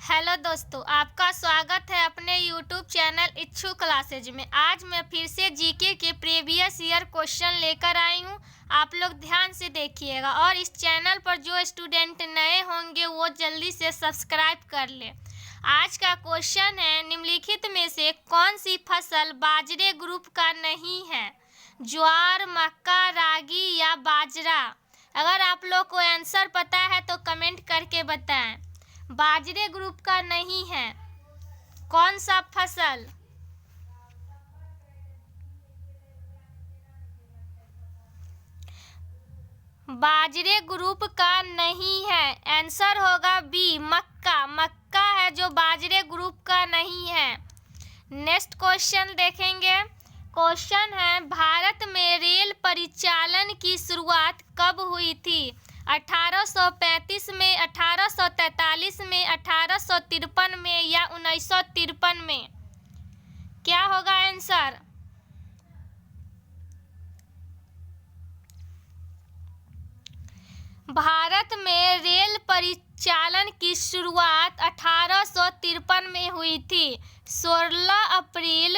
Hello दोस्तों, आपका स्वागत है अपने YouTube चैनल इच्छू क्लासेज में। आज मैं फिर से जीके के प्रीवियस ईयर क्वेश्चन लेकर आई हूँ। आप लोग ध्यान से देखिएगा और इस चैनल पर जो स्टूडेंट नए होंगे वो जल्दी से सब्सक्राइब कर ले। आज का क्वेश्चन है, निम्नलिखित में से कौन सी फसल बाजरे ग्रुप का नहीं है? ज्वार, मक्का, रागी या बाजरा? अगर आप लोग को आंसर पता है तो कमेंट करके बताएं। बाजरे ग्रुप का नहीं है कौन सा फसल? बाजरे ग्रुप का नहीं है, आंसर होगा बी, मक्का। मक्का है जो बाजरे ग्रुप का नहीं है। नेक्स्ट क्वेश्चन देखेंगे। क्वेश्चन है, भारत में रेल परिचालन की शुरुआत कब हुई थी? 1835 में, 1843 में, 1853 में या 1953 में? क्या होगा आंसर? भारत में रेल परिचालन की शुरुआत 1853 में हुई थी। 16 अप्रैल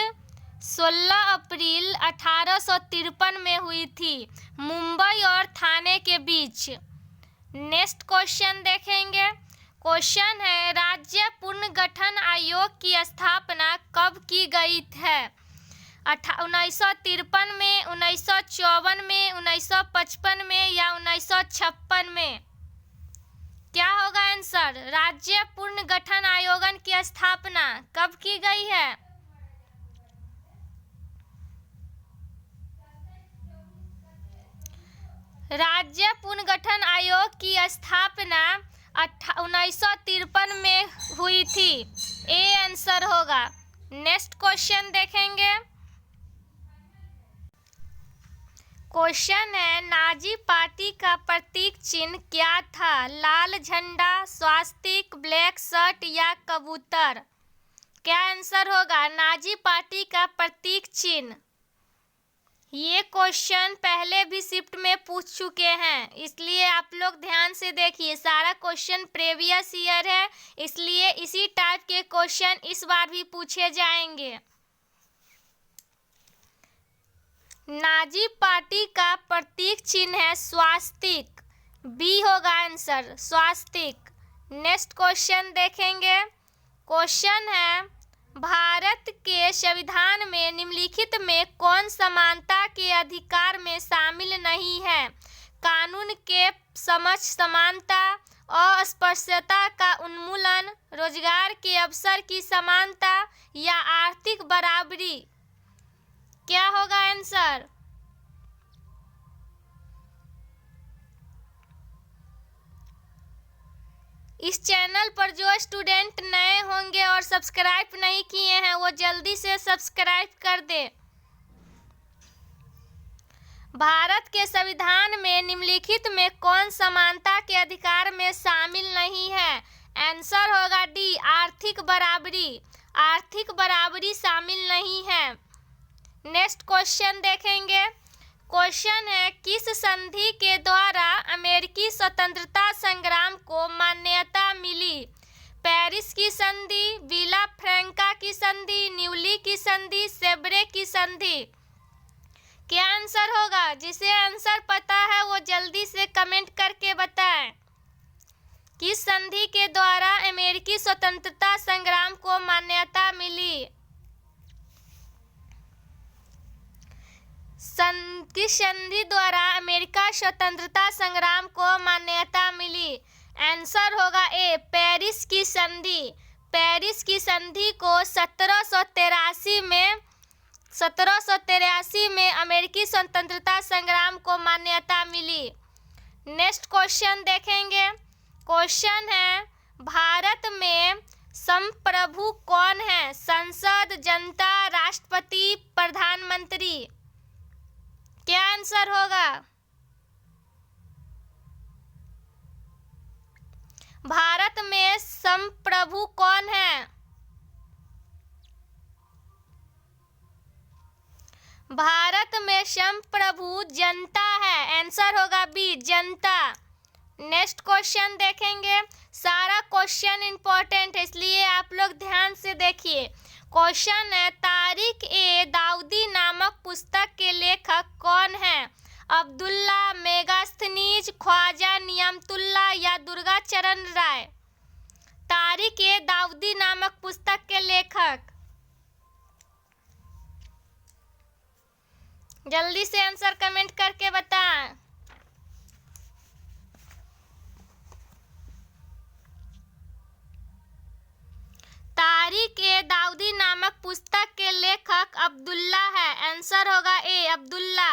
1853 में हुई थी, मुंबई और थाने के बीच। नेक्स्ट क्वेश्चन देखेंगे। क्वेश्चन है, राज्य पुनर्गठन आयोग की स्थापना कब की गई है? 1953 में, 1954 में, 1955 में या 1956 में? क्या होगा आंसर? राज्य पुनर्गठन आयोग की स्थापना कब की गई है? राज्य पुनर्गठन आयोग की स्थापना 1953 में हुई थी। ए आंसर होगा। नेक्स्ट क्वेश्चन देखेंगे। क्वेश्चन है, नाजी पार्टी का प्रतीक चिन्ह क्या था? लाल झंडा, स्वास्तिक, ब्लैक शर्ट या कबूतर? क्या आंसर होगा? नाजी पार्टी का प्रतीक चिन्ह। ये क्वेश्चन पहले भी शिफ्ट में पूछ चुके हैं, इसलिए आप लोग ध्यान से देखिए। सारा क्वेश्चन प्रीवियस ईयर है, इसलिए इसी टाइप के क्वेश्चन इस बार भी पूछे जाएंगे। नाजी पार्टी का प्रतीक चिन्ह है स्वास्तिक। बी होगा आंसर, स्वास्तिक। नेक्स्ट क्वेश्चन देखेंगे। क्वेश्चन है, भारत के संविधान में निम्नलिखित में कौन समानता के अधिकार में शामिल नहीं है? कानून के समक्ष समानता, अस्पृश्यता का उन्मूलन, रोजगार के अवसर की समानता या आर्थिक बराबरी? क्या होगा आंसर? इस चैनल पर जो स्टूडेंट नए होंगे और सब्सक्राइब नहीं किए हैं वो जल्दी से सब्सक्राइब कर दे। भारत के संविधान में निम्नलिखित में कौन समानता के अधिकार में शामिल नहीं है? आंसर होगा डी, आर्थिक बराबरी। आर्थिक बराबरी शामिल नहीं है। नेक्स्ट क्वेश्चन देखेंगे। क्वेश्चन है, किस संधि के द्वारा अमेरिकी स्वतंत्रता संग्राम को मान्यता मिली? पेरिस की संधि, विला फ्रैंका की संधि, न्यूली की संधि, सेब्रे की संधि? क्या आंसर होगा? जिसे आंसर पता है वो जल्दी से कमेंट करके बताएं। किस संधि के द्वारा अमेरिकी स्वतंत्रता संग्राम को मान्यता मिली? किस संधि द्वारा अमेरिका स्वतंत्रता संग्राम को मान्यता मिली? आंसर होगा ए, पेरिस की संधि। पेरिस की संधि को 1783 में अमेरिकी स्वतंत्रता संग्राम को मान्यता मिली। नेक्स्ट क्वेश्चन देखेंगे। क्वेश्चन है, भारत में संप्रभु कौन है? संसद, जनता, राष्ट्रपति, प्रधानमंत्री? क्या आंसर होगा? भारत में संप्रभु कौन है? भारत में संप्रभु जनता है। आंसर होगा बी, जनता। नेक्स्ट क्वेश्चन देखेंगे। सारा क्वेश्चन इंपॉर्टेंट है, इसलिए आप लोग ध्यान से देखिए। क्वेश्चन है, तारिक ए दाऊदी नामक पुस्तक के लेखक कौन है? अब्दुल्ला, मेगास्थनीज, ख्वाजा नियामतुल्ला या दुर्गाचरण राय? तारिक ए दाऊदी नामक पुस्तक के लेखक, जल्दी से आंसर कमेंट करके बताएं। तारिक ए दाऊदी नामक पुस्तक के लेखक अब्दुल्ला है। आंसर होगा ए, अब्दुल्ला।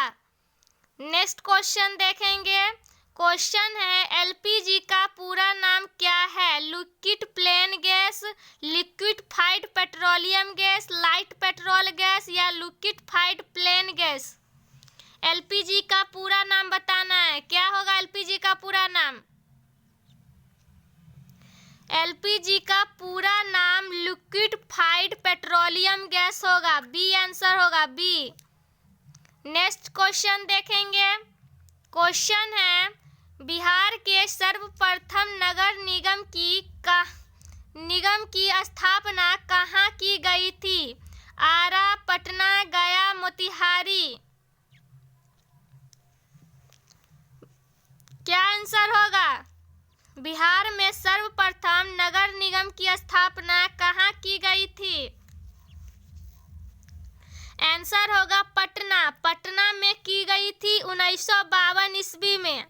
नेक्स्ट क्वेश्चन देखेंगे। क्वेश्चन है, एलपीजी का पूरा नाम क्या है? Liquid plane gas, liquefied petroleum gas, light petrol gas या लिक्विफाइड प्लेन गैस? एलपीजी का पूरा नाम बताना है। क्या होगा एलपीजी का पूरा नाम? एलपीजी का पूरा नाम लिक्विफाइड पेट्रोलियम गैस होगा। बी आंसर होगा, बी। नेक्स्ट क्वेश्चन देखेंगे। क्वेश्चन है, बिहार के सर्वप्रथम नगर निगम की स्थापना कहाँ की गई थी? आरा, पटना, गया, मोतिहारी? क्या आंसर होगा? बिहार में सर्वप्रथम नगर निगम की स्थापना कहाँ की गई थी? आंसर होगा पटना। पटना में की गई थी 1952 ईस्वी में।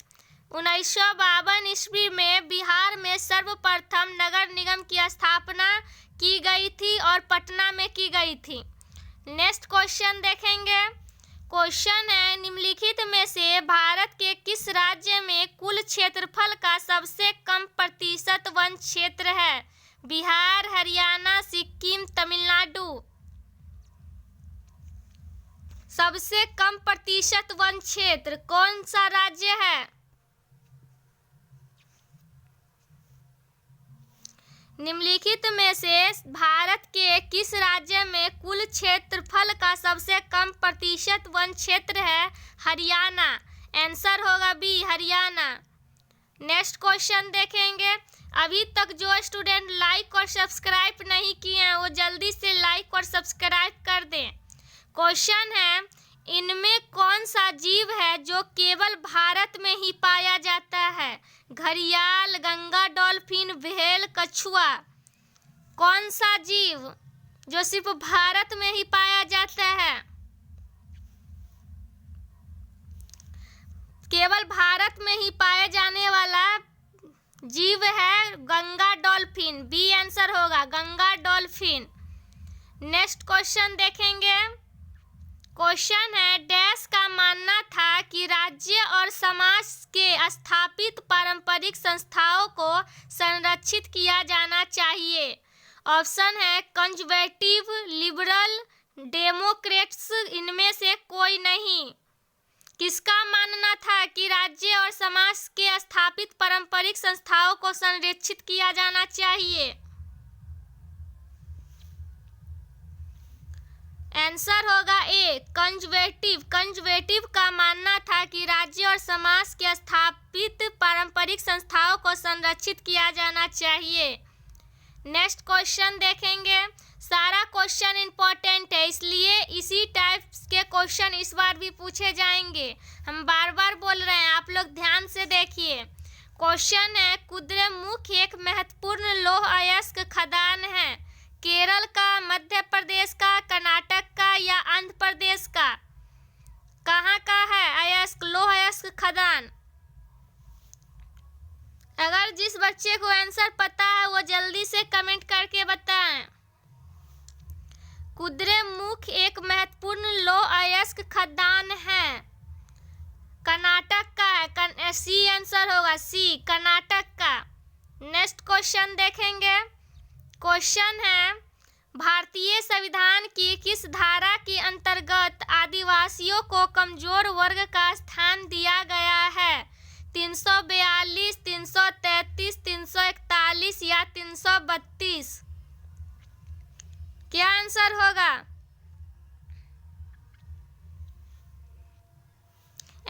1952 ईस्वी में बिहार में सर्वप्रथम नगर निगम की स्थापना की गई थी और पटना में की गई थी। नेक्स्ट क्वेश्चन देखेंगे। क्वेश्चन है, निम्नलिखित में से भारत के किस राज्य में कुल क्षेत्रफल का सबसे कम प्रतिशत वन क्षेत्र है? बिहार, हरियाणा, सिक्किम, तमिलनाडु? सबसे कम प्रतिशत वन क्षेत्र कौन सा राज्य है? निम्नलिखित में से भारत के किस राज्य में कुल क्षेत्रफल का सबसे कम प्रतिशत वन क्षेत्र है? हरियाणा। आंसर होगा बी, हरियाणा। नेक्स्ट क्वेश्चन देखेंगे। अभी तक जो स्टूडेंट लाइक और सब्सक्राइब नहीं किए हैं वो जल्दी से लाइक और सब्सक्राइब कर दें। क्वेश्चन है, इनमें कौन सा जीव है जो केवल भारत में ही पाया जाता है? घड़ियाल, गंगा डॉल्फिन, व्हेल, कछुआ? कौन सा जीव जो सिर्फ भारत में ही पाया जाता है? केवल भारत में ही पाए जाने वाला जीव है गंगा डॉल्फिन। बी आंसर होगा, गंगा डॉल्फिन। नेक्स्ट क्वेश्चन देखेंगे। क्वेश्चन है, डैश का मानना था कि राज्य और समाज के स्थापित पारंपरिक संस्थाओं को संरक्षित किया जाना चाहिए। ऑप्शन है कंजर्वेटिव, लिबरल, डेमोक्रेट्स, इनमें से कोई नहीं। किसका मानना था कि राज्य और समाज के स्थापित पारंपरिक संस्थाओं को संरक्षित किया जाना चाहिए? आंसर होगा ए, कंजर्वेटिव। कंजर्वेटिव का मानना था कि राज्य और समाज के स्थापित पारंपरिक संस्थाओं को संरक्षित किया जाना चाहिए। नेक्स्ट क्वेश्चन देखेंगे। सारा क्वेश्चन इंपॉर्टेंट है, इसलिए इसी टाइप के क्वेश्चन इस बार भी पूछे जाएंगे। हम बार बार बोल रहे हैं, आप लोग ध्यान से देखिए। क्वेश्चन है, कुद्रेमुख एक महत्वपूर्ण लौह अयस्क खदान है। केरल का, मध्य प्रदेश का, कर्नाटक का या आंध्र प्रदेश का? कहाँ का है अयस्क, लौह अयस्क खदान? अगर जिस बच्चे को आंसर पता है वो जल्दी से कमेंट करके बताएं। कुद्रेमुख एक महत्वपूर्ण लौह अयस्क खदान है। कर्नाटक का है। सी आंसर होगा, सी, कर्नाटक का। नेक्स्ट क्वेश्चन देखेंगे। क्वेश्चन है, भारतीय संविधान की किस धारा के अंतर्गत आदिवासियों को कमजोर वर्ग का स्थान दिया गया है? 342, 333, 341 या 332? क्या आंसर होगा?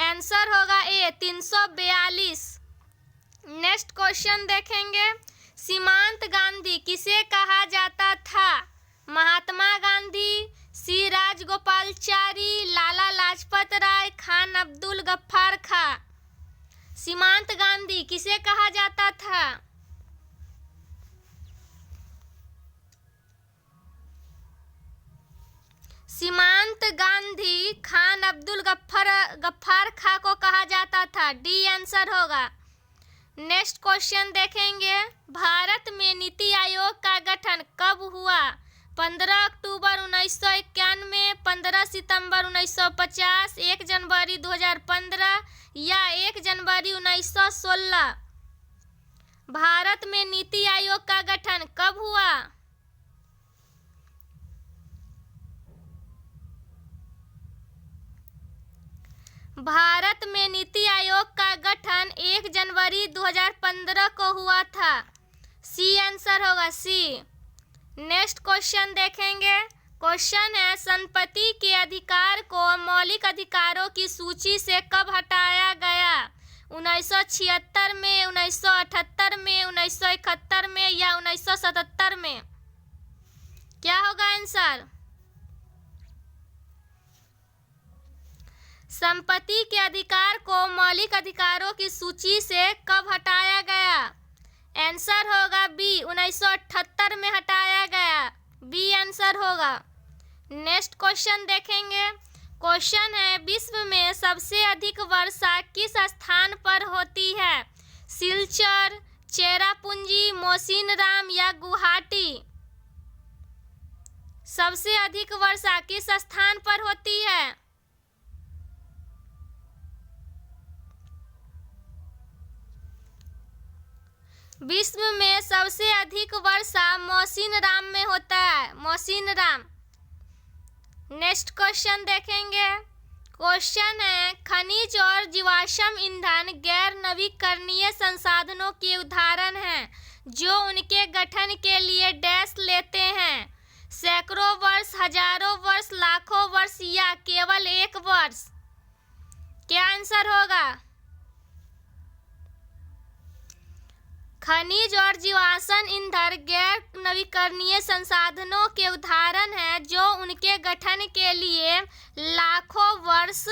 आंसर होगा ए, 342। नेक्स्ट क्वेश्चन देखेंगे। सीमांत गांधी किसे कहा जाता था? महात्मा गांधी, सी राजगोपालाचारी, लाला लाजपत राय, खान अब्दुल गफ्फार खां। सीमांत गांधी किसे कहा जाता था? सीमांत गांधी खान अब्दुल गफ्फार खां को कहा जाता था। डी आंसर होगा। नेक्स्ट क्वेश्चन देखेंगे, भारत में नीति आयोग का गठन कब हुआ? 15 अक्टूबर 1991, 15 सितंबर 1950, 1 जनवरी 2015 या 1 जनवरी 1916। भारत में नीति आयोग का गठन कब हुआ? भारत में नीति आयोग का गठन 1 जनवरी 2015 को हुआ था। सी आंसर होगा, सी। नेक्स्ट क्वेश्चन देखेंगे। क्वेश्चन है, संपत्ति के अधिकार को मौलिक अधिकारों की सूची से कब हटाया गया? 1976 में, 1978 में, 1971 में या 1977 में? क्या होगा आंसर? संपत्ति के अधिकार को मौलिक अधिकारों की सूची से कब हटाया गया? आंसर होगा बी, 1978 में हटाया गया। बी आंसर होगा। नेक्स्ट क्वेश्चन देखेंगे। क्वेश्चन है, विश्व में सबसे अधिक वर्षा किस स्थान पर होती है? सिलचर, चेरापूंजी, मौसिनराम या गुवाहाटी? सबसे अधिक वर्षा किस स्थान पर होती है? विश्व में सबसे अधिक वर्षा मौसिनराम में होता है, मौसिनराम। नेक्स्ट क्वेश्चन देखेंगे। क्वेश्चन है, खनिज और जीवाश्म ईंधन गैर नवीकरणीय संसाधनों के उदाहरण हैं जो उनके गठन के लिए डैश लेते हैं? सैकड़ों वर्ष, हजारों वर्ष, लाखों वर्ष या केवल 1 वर्ष? क्या आंसर होगा? खनिज और जीवाश्म ईंधन गैर नवीकरणीय संसाधनों के उदाहरण हैं जो उनके गठन के लिए लाखों वर्ष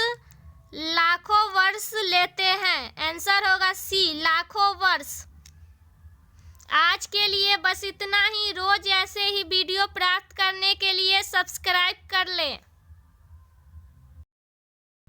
लेते हैं। आंसर होगा सी, लाखों वर्ष। आज के लिए बस इतना ही। रोज ऐसे ही वीडियो प्राप्त करने के लिए सब्सक्राइब कर लें।